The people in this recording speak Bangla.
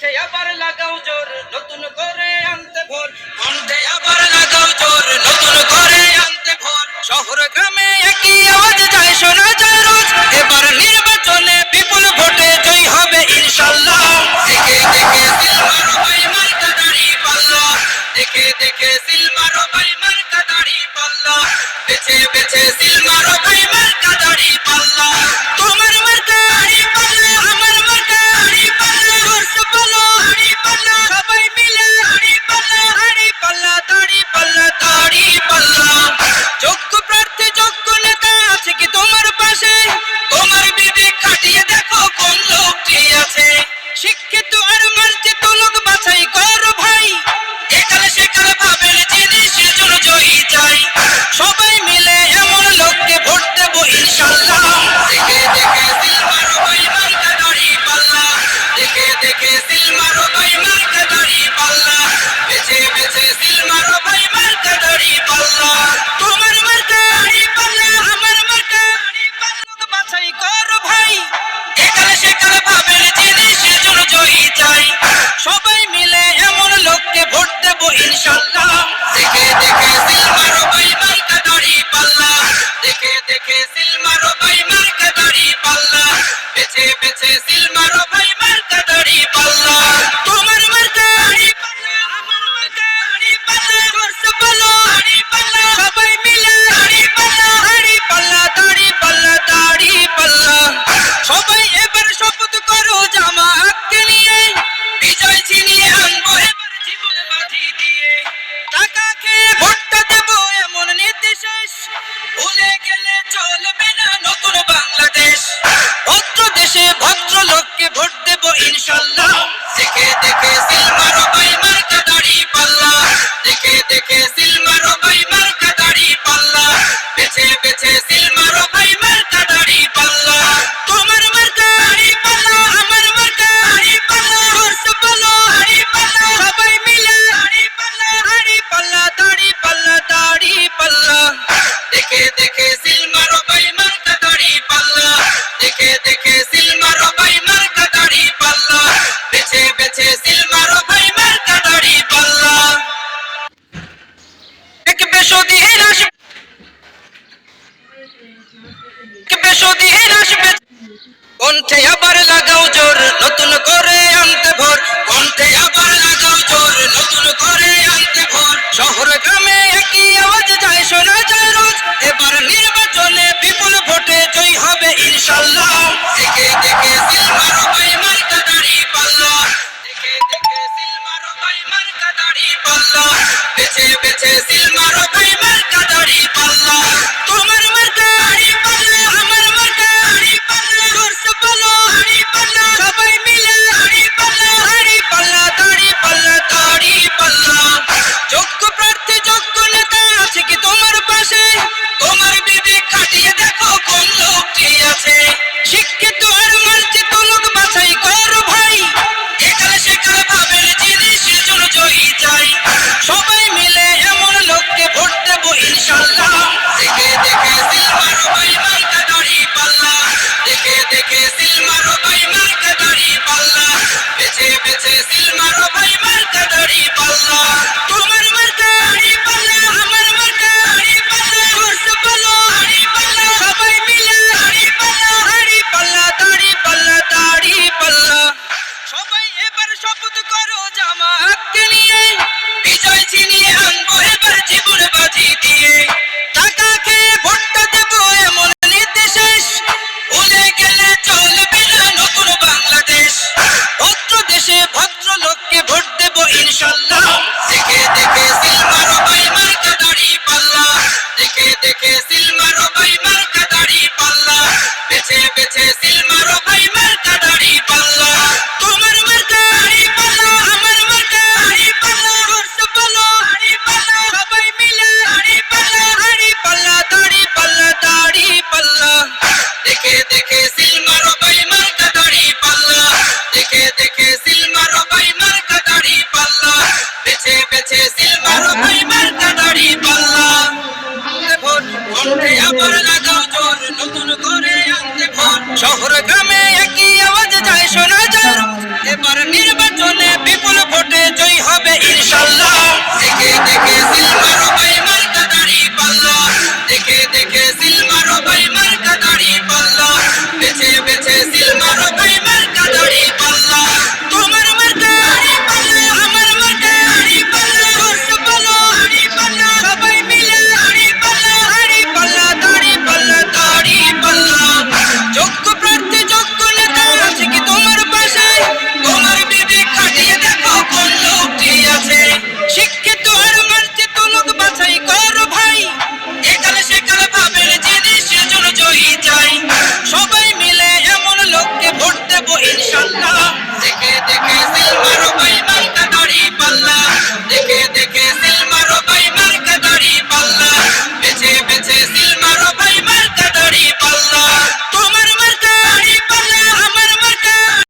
কণ্ঠে আবার লাগাও জোর নতুন করে আনতে ভোর কণ্ঠে আবার লাগাও জোর নতুন করে আনতে ভোর শহর গ্রামে একই আওয়াজ যায় শোনা যায় রোজ এবার নির্বাচনে বিপুল ভোটে জয় হবে ইনশাআল্লাহ দেখে দেখে সিলমারো ভাই মার্কা দাড়ি পাল্লা দেখে দেখে সিলমারো ভাই মার্কা দাড়ি পাল্লা বেছে বেছে সিলমারো ভাই মার্কা দাড়ি পাল্লা তোমার মার্কা দাড়ি পাল্লা আমার মার্কা দাড়ি পাল্লা জোরস বলো দাড়ি পাল্লা সবাই মিলে দাড়ি পাল্লা দাড়ি পাল্লা দাড়ি পাল্লা দাড়ি পাল্লা যোগ্য প্রার্থী যোগ্য নেতা আছে কি তোমার পাশে তোমার বিবেক খাটিয়ে দেখো কোন লোকটি আছে শিক্ষিত আর মার্জিত লোক বাছাই করো ভাই একালে সেকালে ভাবেন জিনিস জন্য জয়ী চাই সবাই মিলে এমন লোককে ভোট দেব ইনশাআল্লাহ দেখে দেখে সিলমারো ভাই মার্কা দাড়ি পাল্লা দেখে দেখে সিলমারো ভাই মার্কা দাড়ি পাল্লা বেছে বেছে সিলমারো ভাই মার্কা দাড়ি পাল্লা তোমার মার্কা দাড়ি পাল্লা আমার মার্কা দাড়ি পাল্লা বাছাই করো ভাই একালে সেকালে ভাবেন জিনিস জন্য জয়ী চাই সবাই মিলে এমন লোককে ভোট দেব ইনশাআল্লাহ দেখে দেখে সিলমারো ভাই মার্কা দাড়ি পাল্লা দেখে দেখে সিলমারো ভাই মার্কা দাড়ি পাল্লা বেছে বেছে সিলমারো ভাই মার্কা দাড়ি পাল্লা তোমার মার্কা